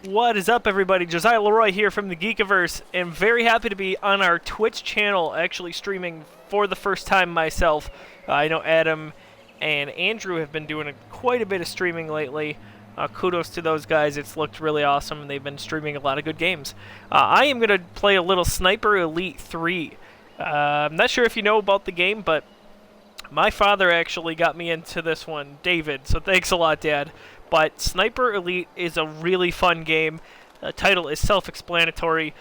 What is up, everybody? Josiah Leroy here from the Geekiverse, and very happy to be on our Twitch channel, actually streaming for the first time myself. I know Adam and Andrew have been doing quite a bit of streaming lately. Kudos to those guys. It's looked really awesome, and they've been streaming a lot of good games. I am going to play a little Sniper Elite 3. I'm not sure if you know about the game, but my father actually got me into this one, David, so thanks a lot, Dad. But Sniper Elite is a really fun game. The title is self-explanatory.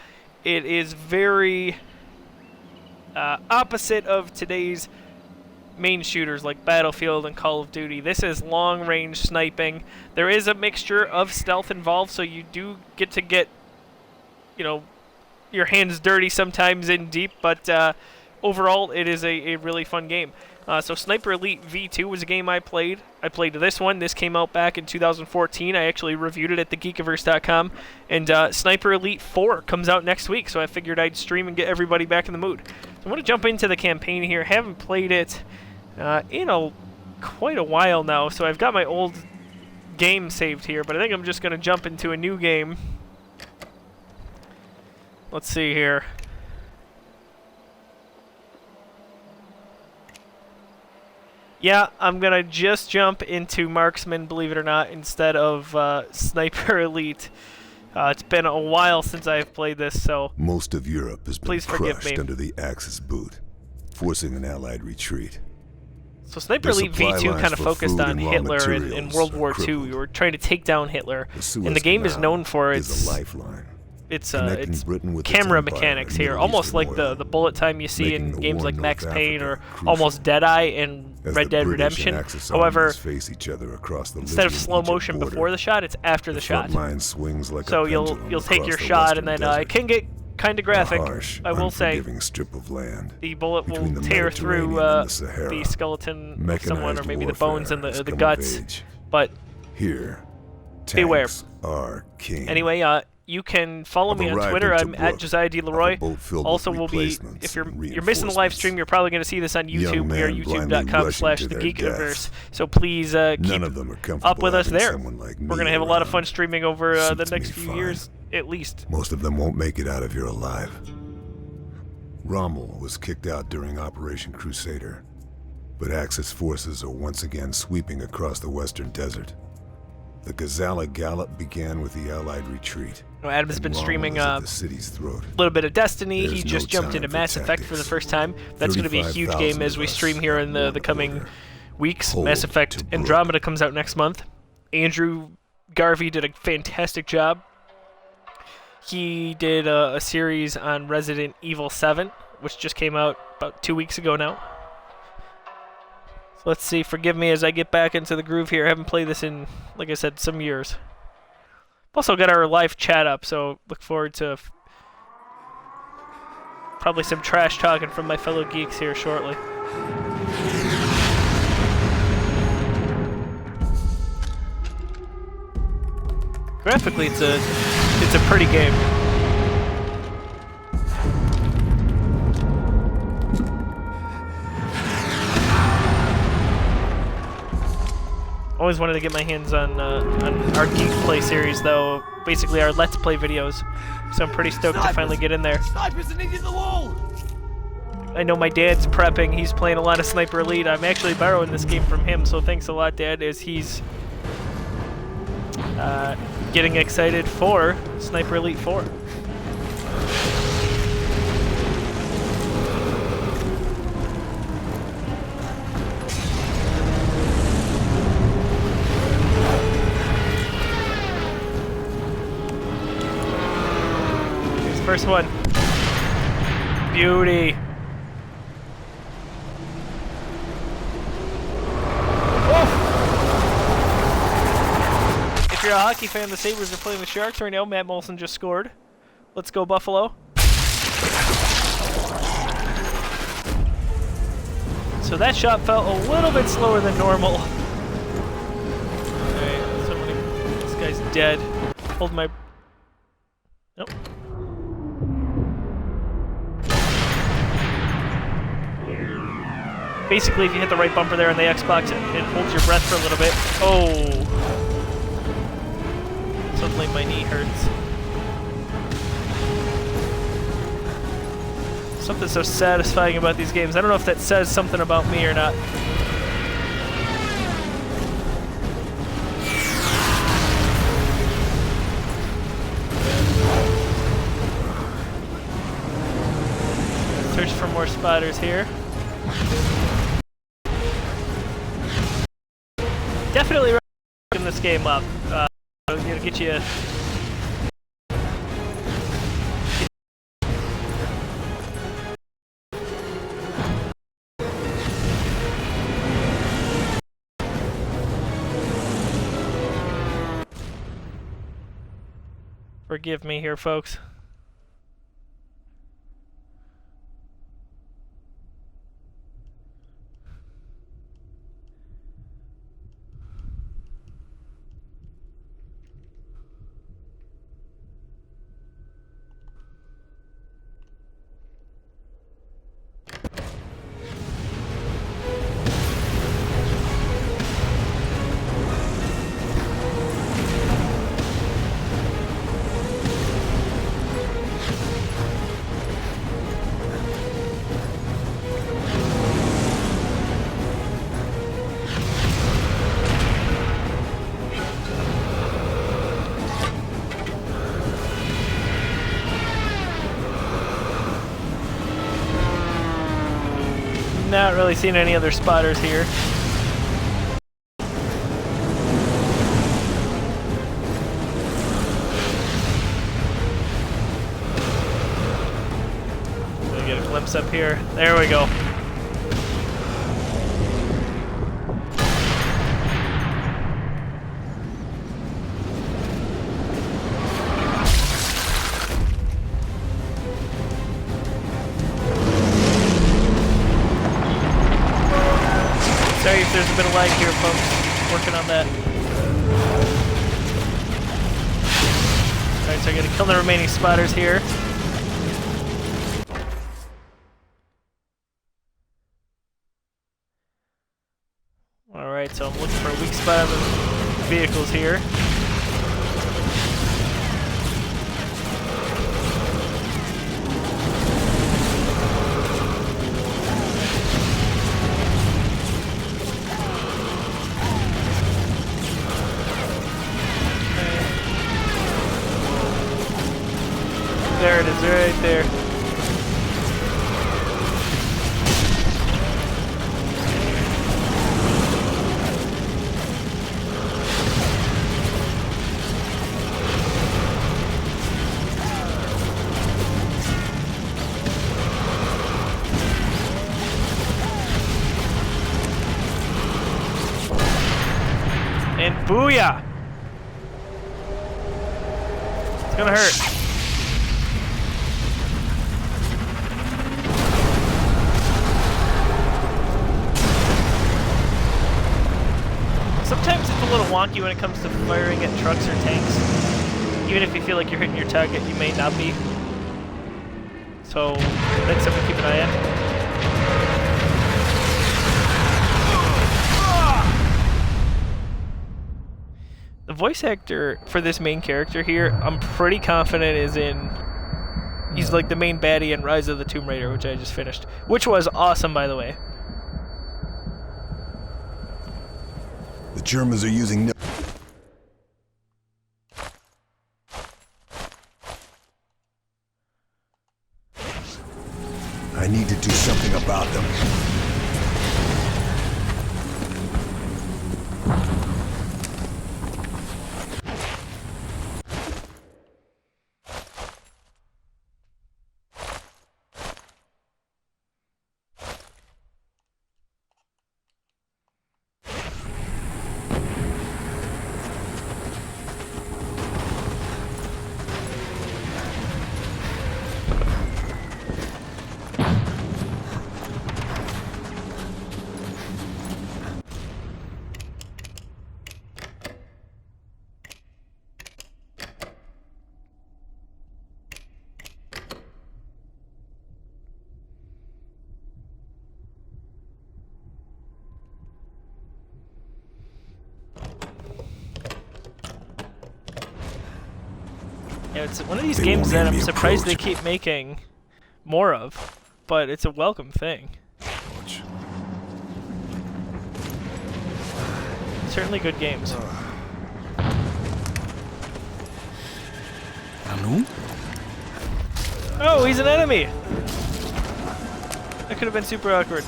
It is very opposite of today's main shooters like Battlefield and Call of Duty. This is long-range sniping. There is a mixture of stealth involved, so you do get to get, you know, your hands dirty sometimes in deep, but overall it is a really fun game. So Sniper Elite V2 was a game I played. I played this one. This came out back in 2014. I actually reviewed it at thegeekiverse.com. And Sniper Elite 4 comes out next week, so I figured I'd stream and get everybody back in the mood. So I'm going to jump into the campaign here. Haven't played it in quite a while now, so I've got my old game saved here, but I think I'm just going to jump into a new game. Let's see here. Yeah, I'm going to just jump into Marksman, believe it or not, instead of Sniper Elite. It's been a while since I've played this, so most of Europe has been crushed me. under the Axis boot, forcing an Allied retreat. So Sniper Elite V2 kind of focused on Hitler in World War II. We were trying to take down Hitler, and the game is known for its camera mechanics here, almost like the bullet time you see in games like Max Payne or almost Deadeye in Red Dead Redemption. However, instead of slow motion before the shot, it's after the shot. So you'll take your shot, and then it can get kind of graphic, I will say. The bullet will tear through the skeleton of someone, or maybe the bones and the guts, but beware. Anyway, you can follow me on Twitter. I'm at Josiah D. Leroy. Also, will be, if you're missing the live stream, you're probably going to see this on YouTube. We are youtube.com/thegeekiverse. So please keep up with us there. We're going to have a lot of fun streaming over the next few years, at least. Most of them won't make it out of here alive. Rommel was kicked out during Operation Crusader, but Axis forces are once again sweeping across the western desert. The Gazala Gallop began with the Allied retreat. Adam's been streaming a little bit of Destiny. He just jumped into Mass Effect for the first time. That's going to be a huge game as we stream here in the coming weeks. Mass Effect Andromeda comes out next month. Andrew Garvey did a fantastic job. He did a series on Resident Evil 7, which just came out about 2 weeks ago now. Let's see, forgive me as I get back into the groove here. I haven't played this in, like I said, some years. Also got our live chat up, so look forward to probably some trash talking from my fellow geeks here shortly. Graphically, it's a pretty game. Always wanted to get my hands on our Geek Play series, though. Basically, our Let's Play videos. So I'm pretty stoked to finally get in there. Snipers are needed the wall! I know my dad's prepping. He's playing a lot of Sniper Elite. I'm actually borrowing this game from him, so thanks a lot, Dad, as he's getting excited for Sniper Elite 4. First one. Beauty. Oh! If you're a hockey fan, the Sabres are playing the Sharks right now. Matt Molson just scored. Let's go, Buffalo. So that shot felt a little bit slower than normal. Alright, this guy's dead. Hold my... Nope. Basically, if you hit the right bumper there on the Xbox, it holds your breath for a little bit. Oh. Suddenly my knee hurts. Something so satisfying about these games. I don't know if that says something about me or not. Search for more spotters here. Definitely recommend this game up. It'll get you. Forgive me here, folks. Not really seeing any other spotters here. Gonna get a glimpse up here. There we go. Sorry if there's a bit of lag here, folks. Working on that. Alright, so I gotta kill the remaining spotters here. Alright, so I'm looking for a weak spot on the vehicles here. There it is, right there. And booyah! It's gonna hurt. Sometimes it's a little wonky when it comes to firing at trucks or tanks. Even if you feel like you're hitting your target, you may not be. So that's something to keep an eye on. The voice actor for this main character here, I'm pretty confident is in... He's like the main baddie in Rise of the Tomb Raider, which I just finished. Which was awesome, by the way. The Germans are using... I need to do something about them. Yeah, it's one of these They games won't that hear I'm me surprised they approach. keep making more of, but it's a welcome thing. Watch. Certainly good games. Hallo? Oh, he's an enemy! That could have been super awkward.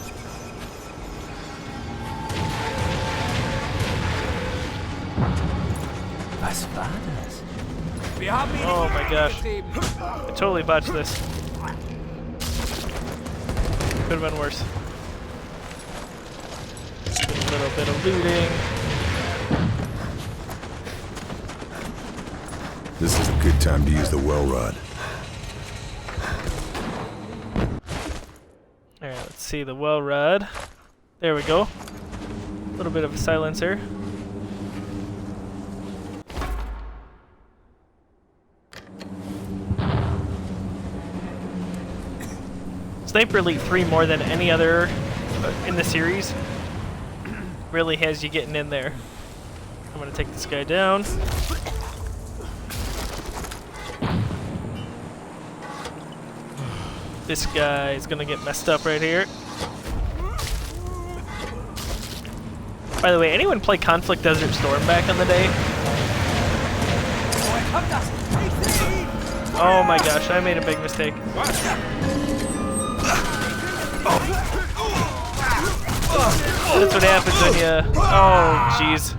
Was war das? Oh my gosh. I totally botched this. Could have been worse. A little bit of looting. This is a good time to use the well rod. Alright, let's see the well rod. There we go. A little bit of a silencer. Sniper Elite 3, more than any other in the series, really has you getting in there. I'm gonna take this guy down. This guy is gonna get messed up right here. By the way, anyone play Conflict Desert Storm back in the day? Oh my gosh, I made a big mistake. That's what happens when you... Oh, jeez.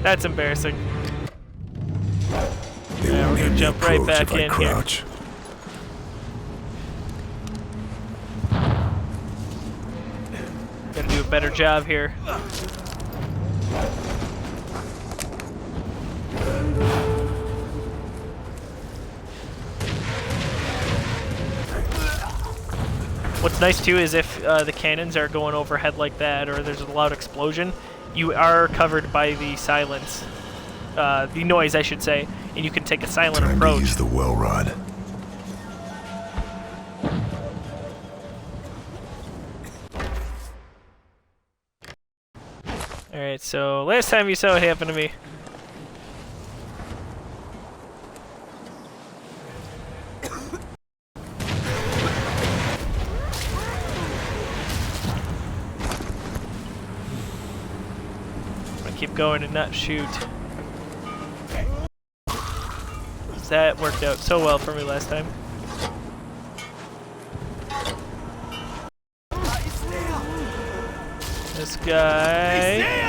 That's embarrassing. They Yeah, won't we're hear gonna me jump right approach back if I in here. crouch. Gotta do a better job here. What's nice too is if the cannons are going overhead like that, or there's a loud explosion, you are covered by the silence, the noise I should say, and you can take a silent Time to approach. use the well rod. Alright, so last time you saw it happen to me. Keep going and not shoot. That worked out so well for me last time. This guy.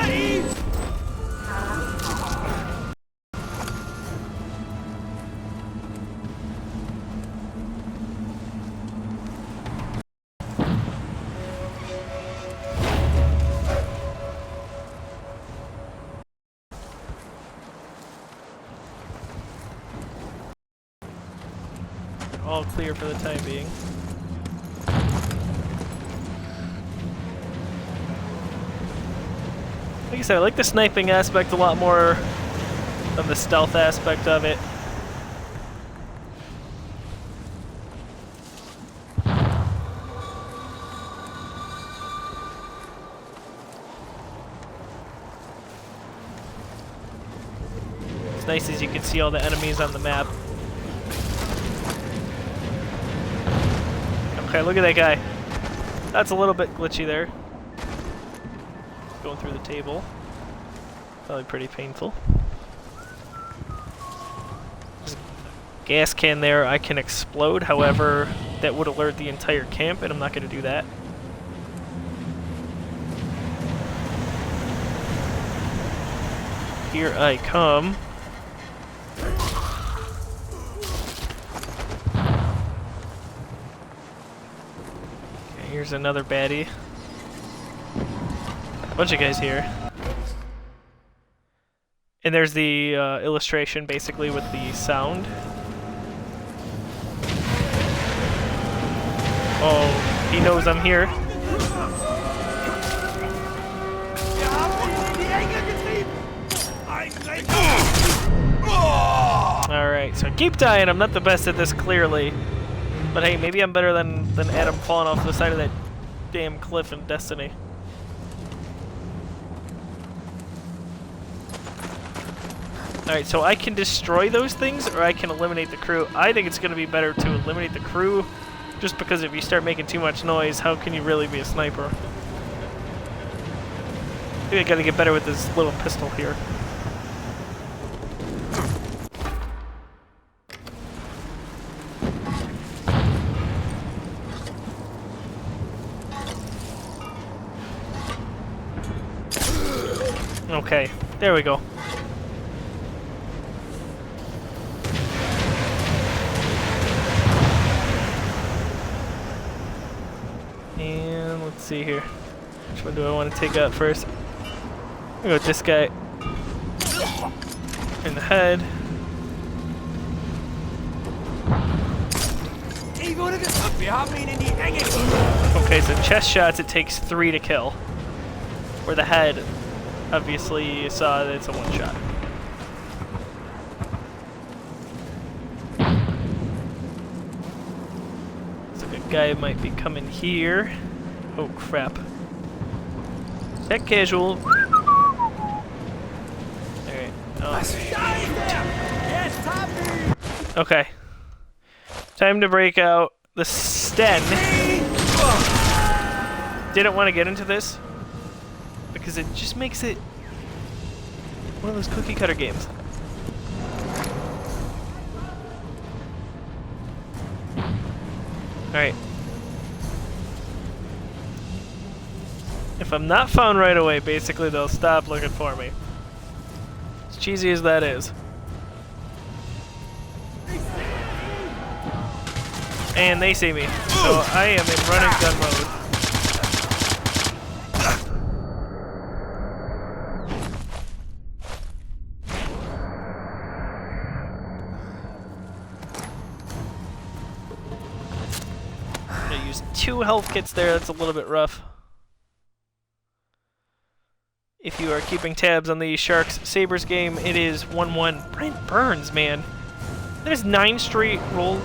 All clear for the time being. Like I said, I like the sniping aspect a lot more than the stealth aspect of it. It's nice as you can see all the enemies on the map. Okay, look at that guy. That's a little bit glitchy there. Going through the table. Probably pretty painful. There's a gas can there I can explode, however, that would alert the entire camp, and I'm not going to do that. Here I come. Here's another baddie. Bunch of guys here. And there's the illustration basically with the sound. Oh, he knows I'm here. Alright, so I keep dying. I'm not the best at this, clearly. But hey, maybe I'm better than Adam falling off the side of that damn cliff in Destiny. Alright, so I can destroy those things, or I can eliminate the crew. I think it's going to be better to eliminate the crew, just because if you start making too much noise, how can you really be a sniper? I think I got to get better with this little pistol here. Okay, there we go. And let's see here. Which one do I want to take out first? I'm gonna go with this guy. In the head. Okay, so chest shots it takes 3 to kill. Where the head, obviously you saw that it's a one-shot. So a guy might be coming here. Oh crap. Tech casual. Alright. Oh. Okay. Time to break out the Sten. Didn't want to get into this because it just makes it one of those cookie cutter games. Alright. If I'm not found right away, basically they'll stop looking for me. As cheesy as that is. And they see me, so I am in running gun mode. I'm gonna use 2 health kits there, that's a little bit rough. If you are keeping tabs on the Sharks Sabres game, it is 1-1. Brent Burns, man. That is 9 straight road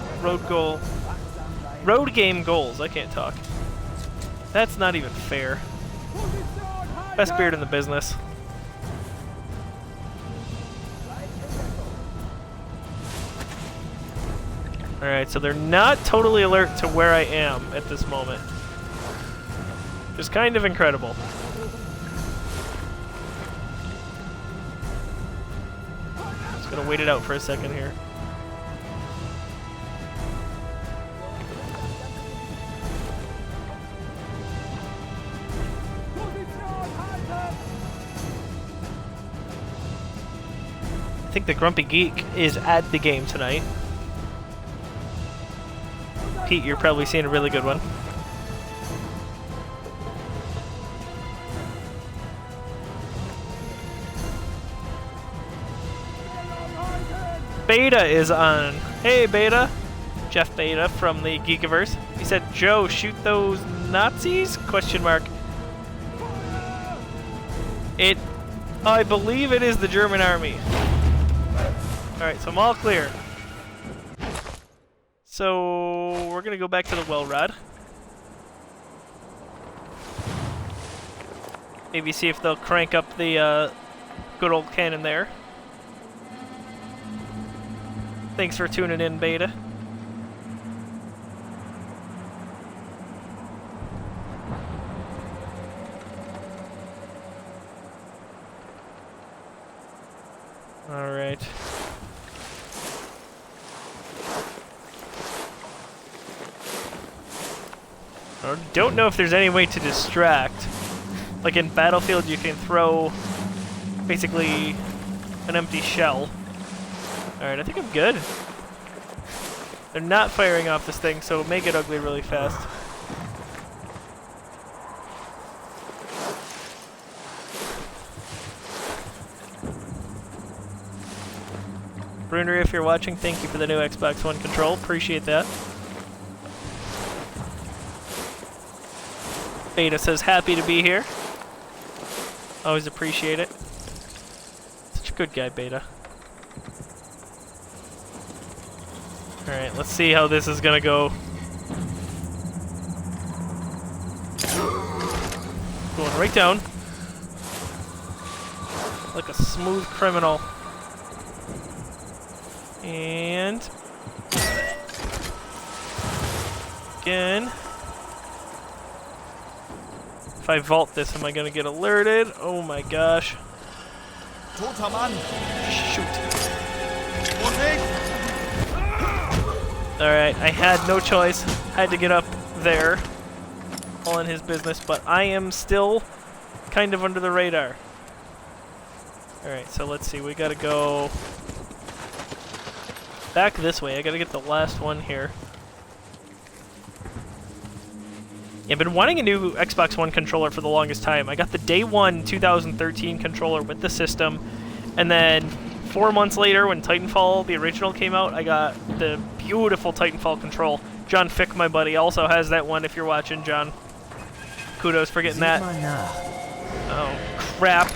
game goals. I can't talk. That's not even fair. Best beard in the business. Alright, so they're not totally alert to where I am at this moment. Which is kind of incredible. Just gonna wait it out for a second here. I think the Grumpy Geek is at the game tonight. Pete, you're probably seeing a really good one. Beta is on. Hey, Beta. Jeff Beta from the Geekiverse. He said, Joe, shoot those Nazis? Question mark. I believe it is the German army. Alright, so I'm all clear. So, we're gonna go back to the well rod. Maybe see if they'll crank up the good old cannon there. Thanks for tuning in, Beta. Alright. I don't know if there's any way to distract. Like in Battlefield, you can throw basically an empty shell. Alright, I think I'm good. They're not firing off this thing, so make it ugly really fast. Bruner, if you're watching, thank you for the new Xbox One control. Appreciate that. Beta says happy to be here. Always appreciate it. Such a good guy, Beta. Alright, let's see how this is gonna go. Going right down. Like a smooth criminal. And again. If I vault this, am I gonna get alerted? Oh my gosh. Shoot. Alright, I had no choice. Had to get up there. All in his business, but I am still kind of under the radar. Alright, so let's see. We gotta go back this way. I gotta get the last one here. I've been wanting a new Xbox One controller for the longest time. I got the day one 2013 controller with the system, and then 4 months later when Titanfall, the original, came out, I got the beautiful Titanfall control. John Fick, my buddy, also has that one if you're watching, John. Kudos for getting that. Oh, crap.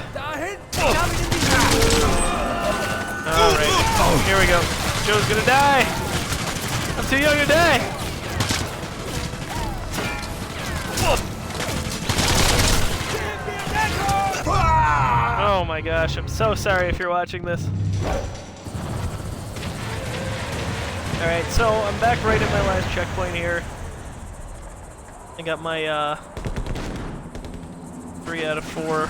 Alright, here we go. Joe's gonna die! I'm too young to die! Oh my gosh, I'm so sorry if you're watching this. Alright, so I'm back right at my last checkpoint here. I got my 3 out of 4.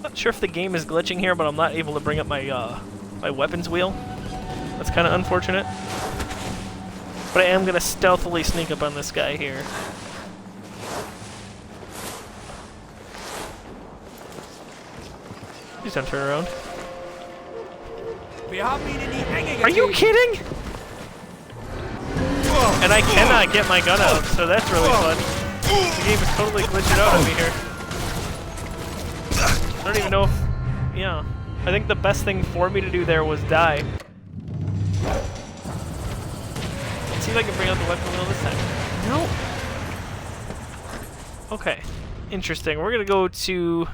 Not sure if the game is glitching here, but I'm not able to bring up my my weapons wheel. That's kind of unfortunate. But I am gonna stealthily sneak up on this guy here. Please don't turn around. Are you kidding? And I cannot get my gun out, so that's really fun. The game is totally glitching out on me here. I don't even know if... Yeah. I think the best thing for me to do there was die. Let's see if I can bring out the weapon wheel this time. No! Okay. Interesting. We're gonna go to...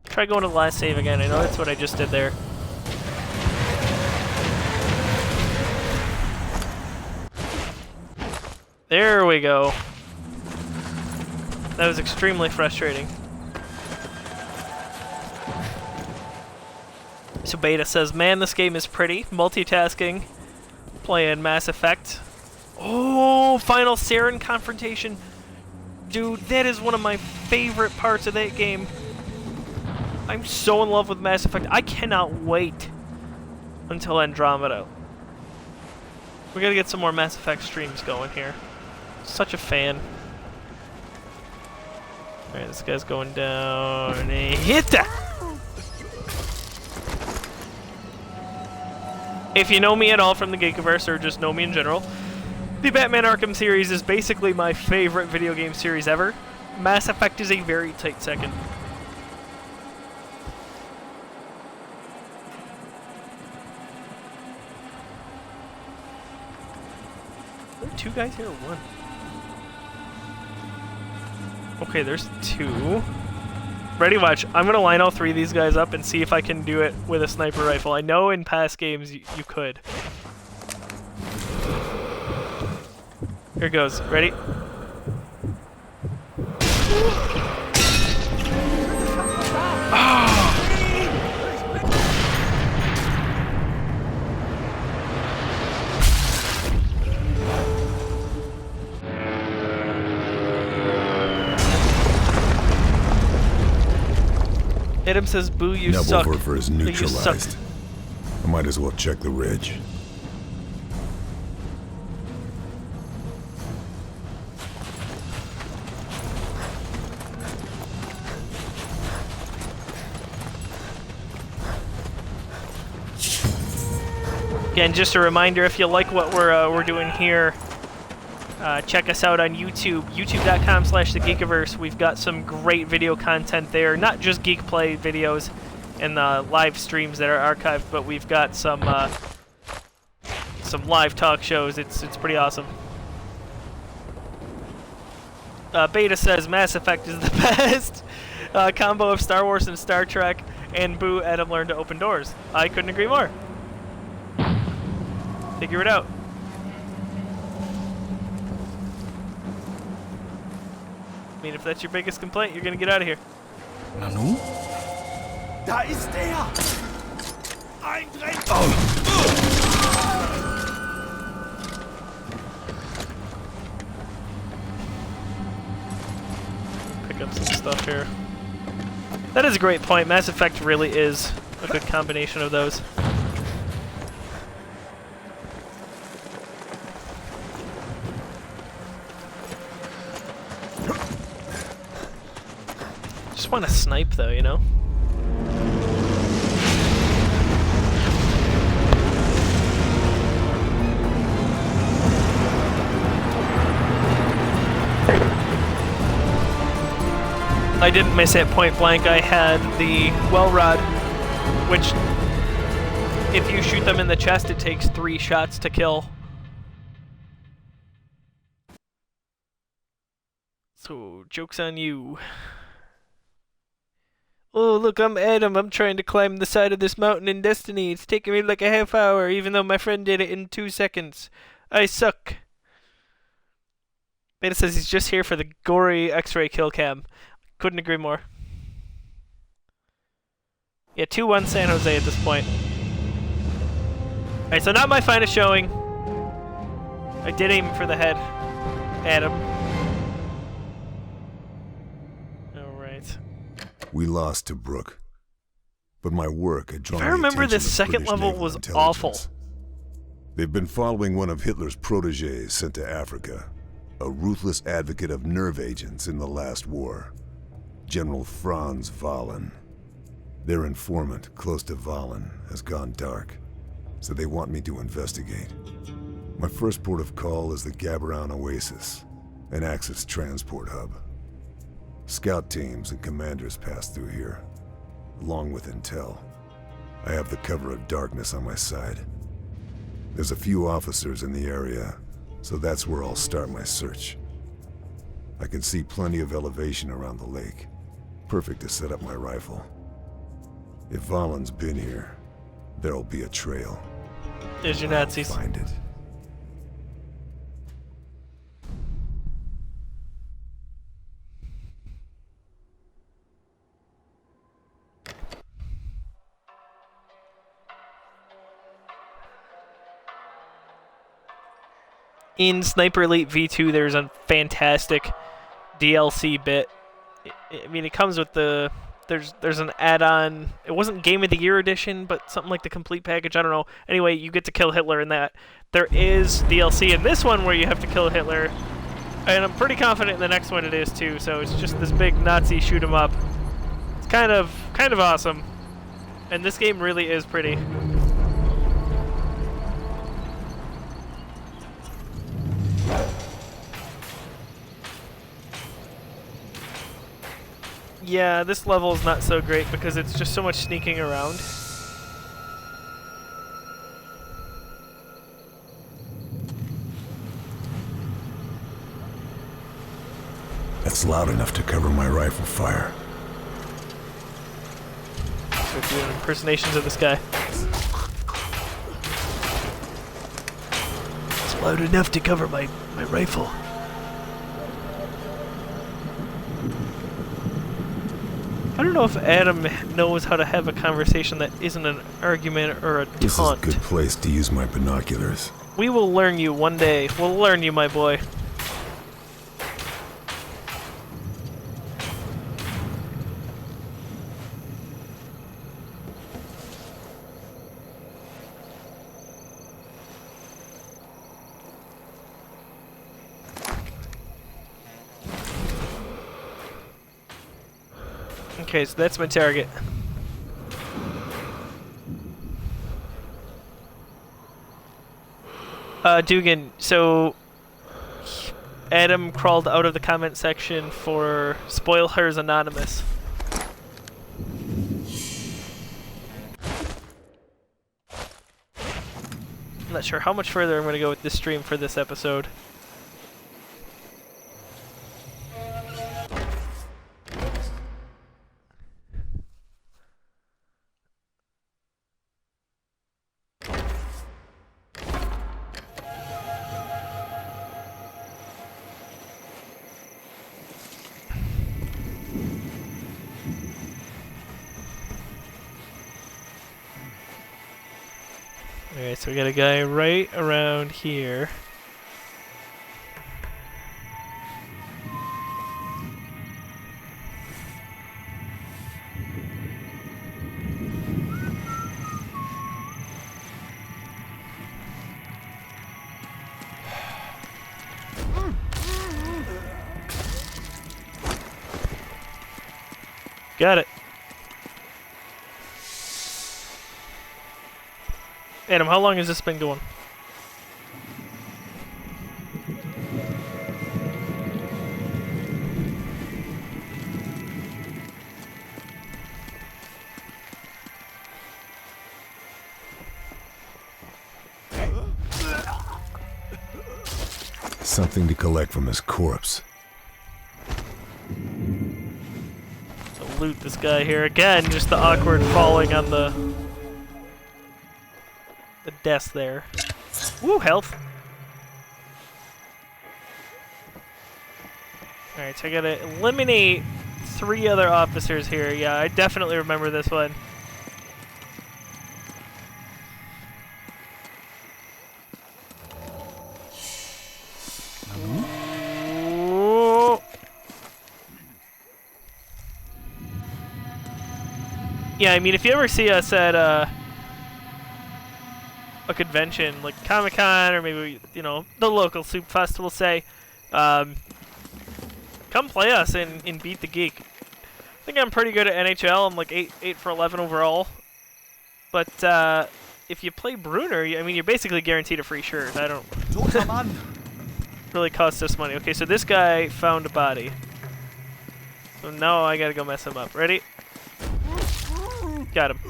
Try going to the last save again. I know that's what I just did there. There we go. That was extremely frustrating. So Beta says, man, this game is pretty. Multitasking. Playing Mass Effect. Oh, final Saren confrontation. Dude, that is one of my favorite parts of that game. I'm so in love with Mass Effect. I cannot wait until Andromeda. We gotta get some more Mass Effect streams going here. Such a fan. Alright, this guy's going down, and he hit that! If you know me at all from the Geekiverse, or just know me in general, the Batman Arkham series is basically my favorite video game series ever. Mass Effect is a very tight second. Are there 2 guys here or 1? Okay, there's 2. Ready, watch. I'm gonna line all 3 of these guys up and see if I can do it with a sniper rifle. I know in past games you could. Here goes. Ready? Adam says, boo, you suck. Nebelwerfer is neutralized. I might as well check the ridge. Again, just a reminder, if you like what we're doing here, check us out on YouTube, youtube.com/thegeekiverse. We've got some great video content there, not just Geek Play videos and live streams that are archived, but we've got some some live talk shows. It's pretty awesome. Beta says Mass Effect is the best combo of Star Wars and Star Trek, and boo, Adam learned to open doors. I couldn't agree more. Figure it out. I mean, if that's your biggest complaint, you're gonna get out of here. Nanu? Da ist er! Eindringen! Pick up some stuff here. That is a great point. Mass Effect really is a good combination of those. Just want to snipe though, you know? I didn't miss it point blank. I had the well rod, which if you shoot them in the chest, it takes 3 shots to kill. So, joke's on you. Oh, look, I'm Adam. I'm trying to climb the side of this mountain in Destiny. It's taking me like a half hour, even though my friend did it in 2 seconds. I suck. Beta says he's just here for the gory X-ray kill cam. Couldn't agree more. Yeah, 2-1 San Jose at this point. Alright, so not my finest showing. I did aim for the head. Adam. Alright. We lost to Brooke, but my work had drawn If I the remember, attention this of second British level naval was intelligence. awful. They've been following one of Hitler's protégés sent to Africa, a ruthless advocate of nerve agents in the last war, General Franz Wahlen. Their informant, close to Wahlen, has gone dark, so they want me to investigate. My first port of call is the Gaborone Oasis, an Axis transport hub. Scout teams and commanders pass through here, along with intel. I have the cover of darkness on my side. There's a few officers in the area, so that's where I'll start my search. I can see plenty of elevation around the lake. Perfect to set up my rifle. If Wahlen's been here, there'll be a trail. There's your I'll Nazis. find it. In Sniper Elite V2, there's a fantastic DLC bit. I mean, it comes with the... There's an add-on. It wasn't Game of the Year edition, but something like the complete package. I don't know. Anyway, you get to kill Hitler in that. There is DLC in this one where you have to kill Hitler, and I'm pretty confident in the next one it is too. So it's just this big Nazi shoot 'em up. It's kind of awesome, and this game really is pretty. Yeah, this level is not so great because it's just so much sneaking around. That's loud enough to cover my rifle fire. So doing impersonations of this guy. It's loud enough to cover my rifle. I don't know if Adam knows how to have a conversation that isn't an argument or a taunt. This is a good place to use my binoculars. We will learn you one day. We'll learn you, my boy. Okay, so that's my target. Dugan, so Adam crawled out of the comment section for Spoilers Anonymous. I'm not sure how much further I'm going to go with this stream for this episode. Alright, so we got a guy right around here. Got it. Adam, how long has this been going? Something to collect from his corpse. So loot this guy here again. Just the awkward falling on the desk there. Woo, health. Alright, so I gotta eliminate 3 other officers here. Yeah, I definitely remember this one. Ooh. Yeah, I mean, if you ever see us at a convention like Comic-Con or maybe, you know, the local soup festival, say, come play us and beat the geek. I think I'm pretty good at NHL. I'm like 8 for 11 overall. But if you play Bruner, I mean, you're basically guaranteed a free shirt. I don't really cost us money. Okay, so this guy found a body. So now I gotta go mess him up. Ready? Got him.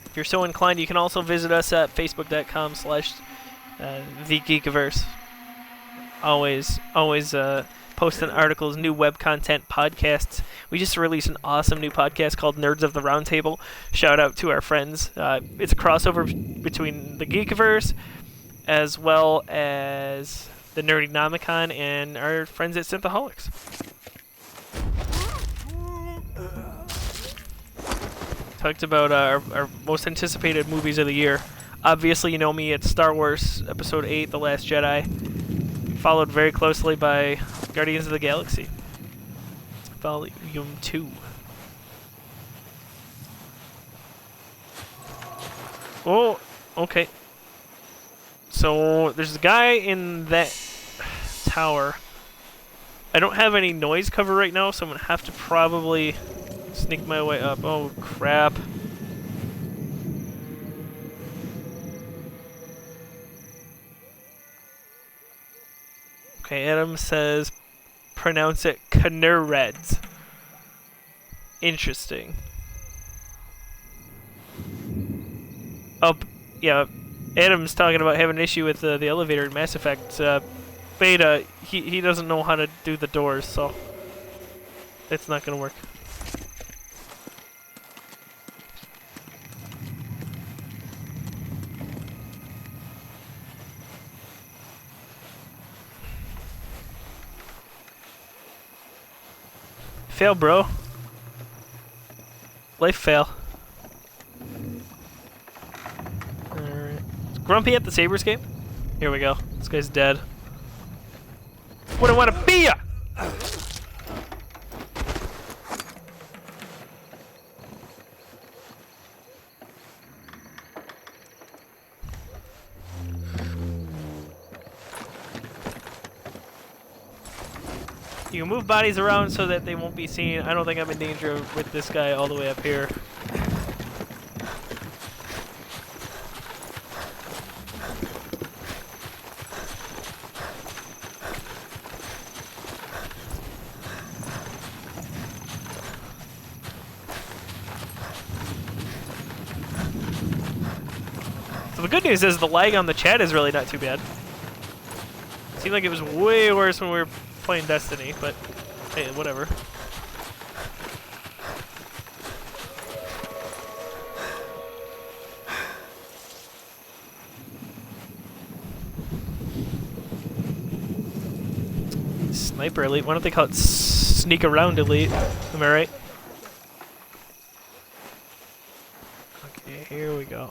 If you're so inclined, you can also visit us at facebook.com/thegeekiverse. Always posting articles, new web content, podcasts. We just released an awesome new podcast called Nerds of the Roundtable. Shout out to our friends. It's a crossover between the Geekiverse as well as the Nerdynomicon and our friends at Synthaholics. Talked about our most anticipated movies of the year. Obviously, you know me, it's Star Wars Episode 8, The Last Jedi. Followed very closely by Guardians of the Galaxy. Volume 2. Oh, okay. So, there's a guy in that tower. I don't have any noise cover right now, so I'm going to have to probably sneak my way up. Oh, crap. Okay, Adam says pronounce it Knerreds. Interesting. Oh, yeah. Adam's talking about having an issue with the elevator in Mass Effect Beta. He doesn't know how to do the doors, so it's not going to work. Fail, bro. Life fail. Alright. Is Grumpy at the Sabres game? Here we go. This guy's dead. Wouldn't want to be ya! You can move bodies around so that they won't be seen. I don't think I'm in danger with this guy all the way up here. So the good news is the lag on the chat is really not too bad. It seemed like it was way worse when we were playing Destiny, but hey, whatever. Sniper elite, why don't they call it sneak around elite? Am I right? Okay, here we go.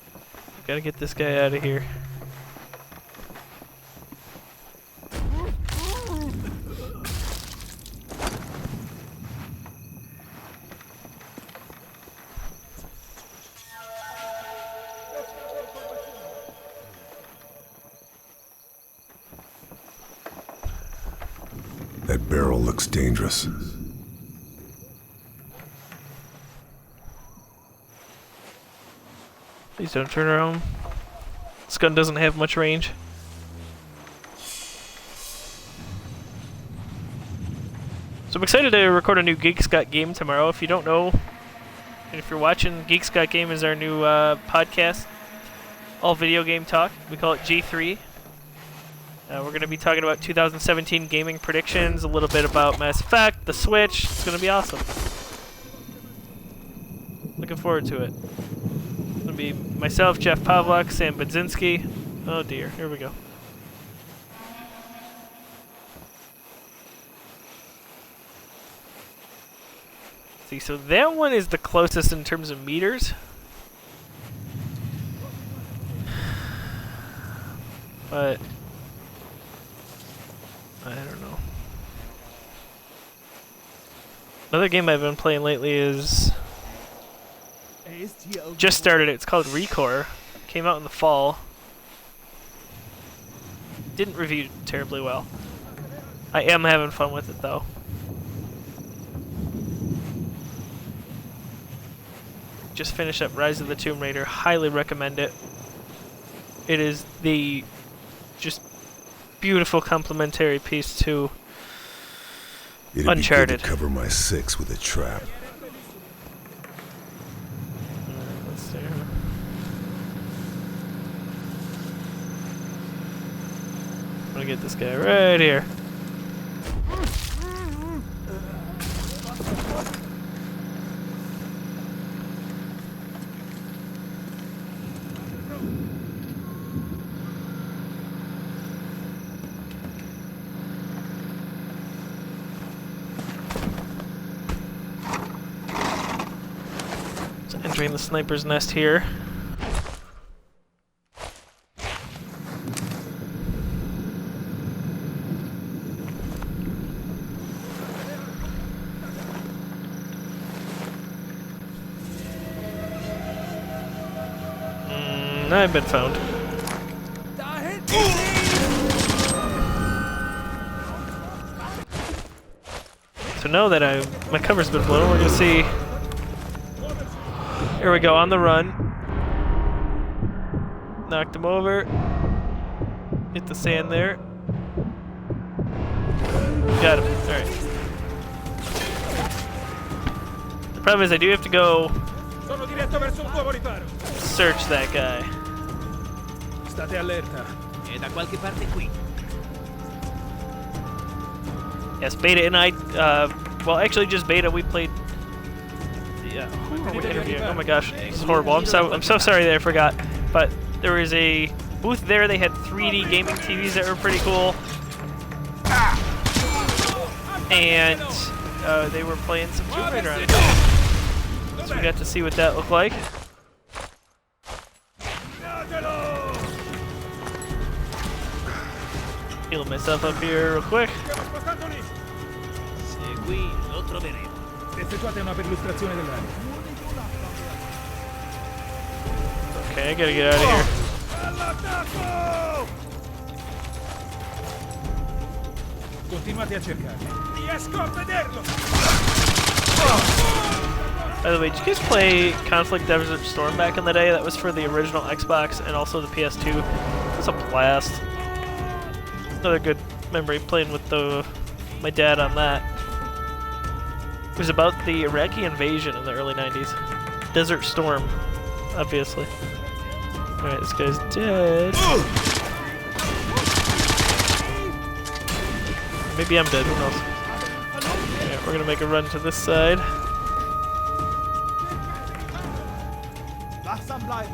Gotta get this guy out of here. That barrel looks dangerous. Please don't turn around. This gun doesn't have much range. So I'm excited to record a new Geeks Got Game tomorrow. If you don't know, and if you're watching, Geeks Got Game is our new podcast. All video game talk. We call it G3. We're going to be talking about 2017 gaming predictions, a little bit about Mass Effect, the Switch. It's going to be awesome. Looking forward to it. It's going to be myself, Jeff Pavlak, Sam Budzinski. Oh dear, here we go. See, so that one is the closest in terms of meters. But I don't know. Another game I've been playing lately is just started it. It's called Recore. Came out in the fall. Didn't review terribly well. I am having fun with it though. Just finished up Rise of the Tomb Raider. Highly recommend it. It is the just beautiful complementary piece to Uncharted. Be good to cover my 6 with a trap. Let's see. I'm gonna get this guy right here. Entering the sniper's nest here. I've been found. So now that my cover's been blown, we're gonna see. Here we go, on the run. Knocked him over. Hit the sand there. Got him. Alright. The problem is I do have to go search that guy. State allerta. È da qualche parte qui. Yes, Beta and I, well actually just Beta, we played. Yeah, who were we interviewing? Oh my gosh, this is horrible. I'm so sorry that I forgot. But there was a booth there. They had 3D gaming TVs that were pretty cool, and they were playing some Tomb Raider on it. So we got to see what that looked like. Heal myself up here real quick. Effettuate una perlustrazione dell'area. Okay, I gotta get out of here. Continuate a cercare. Riesco a vederlo! By the way, did you guys play Conflict Desert Storm back in the day? That was for the original Xbox and also the PS2. It was a blast. Another good memory playing with my dad on that. It was about the Iraqi invasion in the early 90s. Desert Storm, obviously. Alright, this guy's dead. Maybe I'm dead, who knows? Alright, we're gonna make a run to this side. Wachsam bleiben.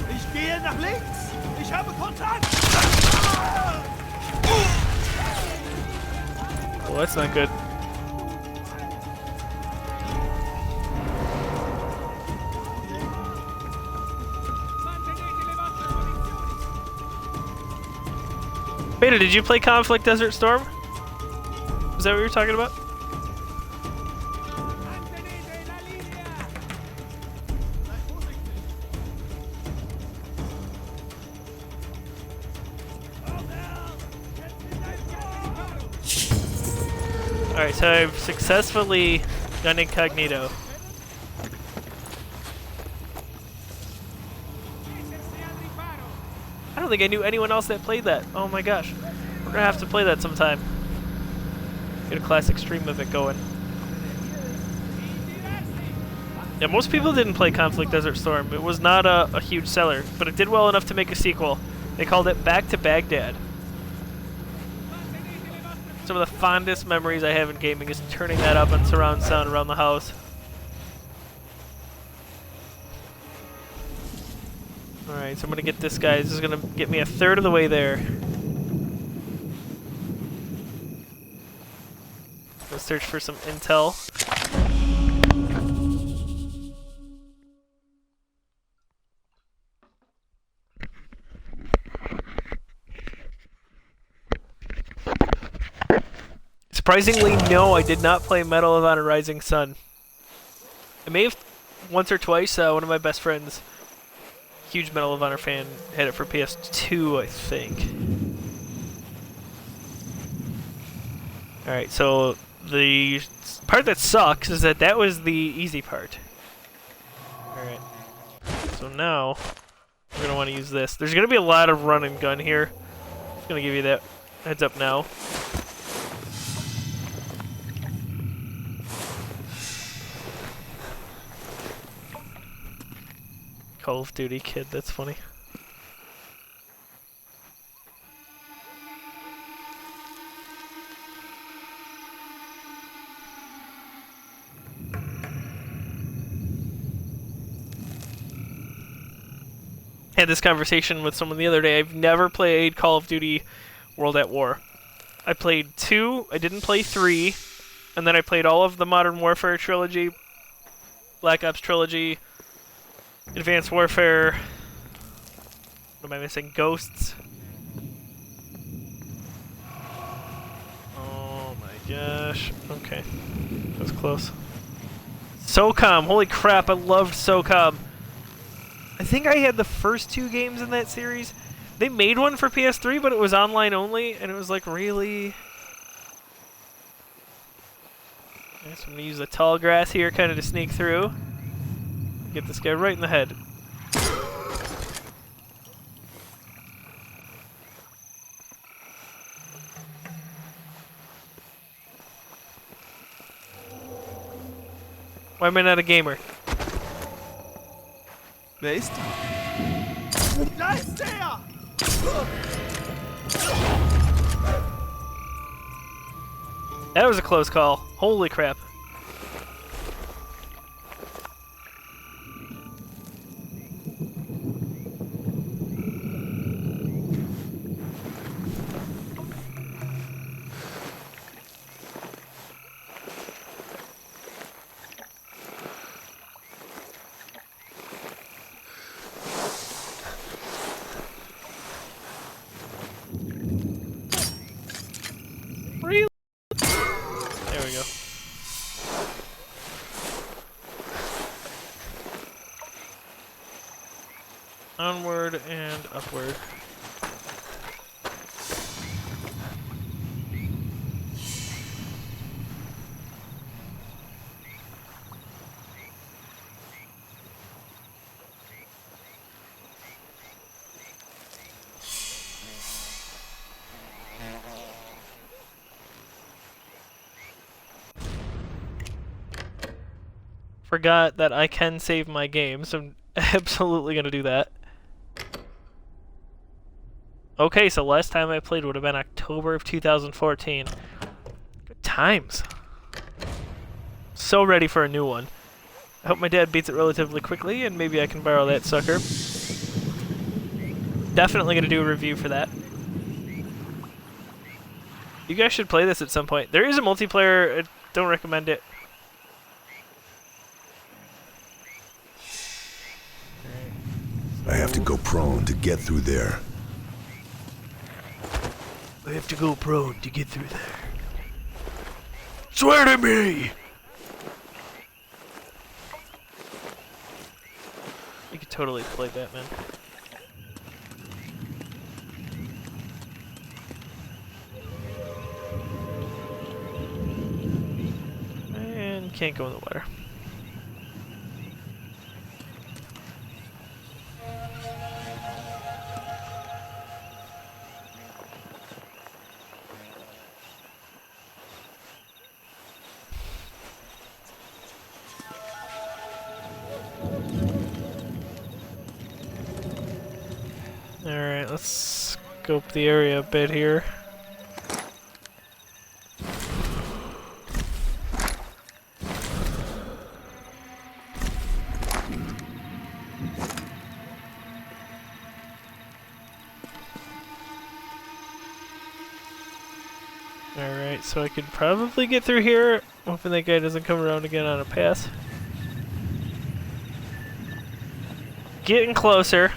Ich gehe nach links. Ich habe Kontakt. Well, that's not good. Beta, did you play Conflict Desert Storm? Is that what you were talking about? Alright, so I've successfully done incognito. I don't think I knew anyone else that played that. Oh my gosh. We're gonna have to play that sometime. Get a classic stream of it going. Yeah, most people didn't play Conflict Desert Storm. It was not a huge seller, but it did well enough to make a sequel. They called it Back to Baghdad. Some of the fondest memories I have in gaming is turning that up on surround sound around the house. Alright, so I'm gonna get this guy. This is gonna get me a third of the way there. Let's search for some intel. Surprisingly, no, I did not play Medal of Honor Rising Sun. I may have once or twice. One of my best friends, huge Medal of Honor fan, had it for PS2, I think. Alright, so the part that sucks is that was the easy part. Alright, so now we're going to want to use this. There's going to be a lot of run and gun here. Just going to give you that heads up now. Call of Duty kid, that's funny. Had this conversation with someone the other day. I've never played Call of Duty World at War. I played 2, I didn't play 3, and then I played all of the Modern Warfare trilogy, Black Ops trilogy, Advanced Warfare. What am I missing? Ghosts. Oh my gosh. Okay. That was close. SOCOM. Holy crap, I loved SOCOM. I think I had the first 2 games in that series. They made one for PS3, but it was online only, and it was like, really? Okay, so I'm going to use the tall grass here kind of to sneak through. Get this guy right in the head. Why am I not a gamer? Wer ist die? Da ist der! That was a close call. Holy crap. Really? There we go. Onward and upward. forgot that I can save my game, so I'm absolutely gonna do that. Okay, so last time I played would have been October of 2014. Good times. So ready for a new one. I hope my dad beats it relatively quickly, and maybe I can borrow that sucker. Definitely gonna do a review for that. You guys should play this at some point. There is a multiplayer. I don't recommend it. I have to go prone to get through there. I have to go prone to get through there. Swear to me! You could totally play Batman. And can't go in the water. Alright, let's scope the area a bit here. Alright, so I could probably get through here, hoping that guy doesn't come around again on a pass. Getting closer.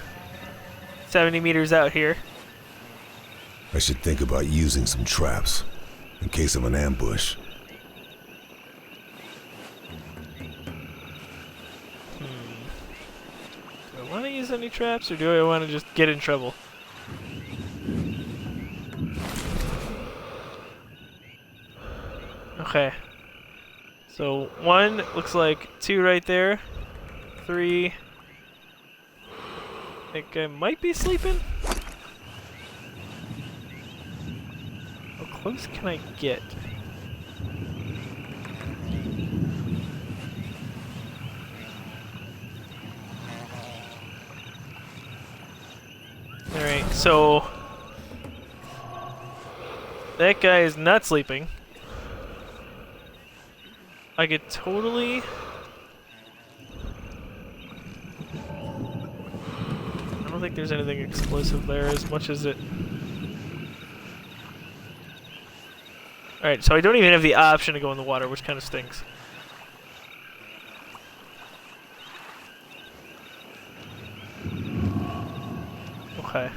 70 meters out here. I should think about using some traps in case of an ambush. Do I want to use any traps, or do I want to just get in trouble? Okay. So 1 looks like 2 right there. 3. I think I might be sleeping. How close can I get? Alright, so that guy is not sleeping. I could totally... I don't think there's anything explosive there as much as it... Alright, so I don't even have the option to go in the water, which kind of stinks. Okay.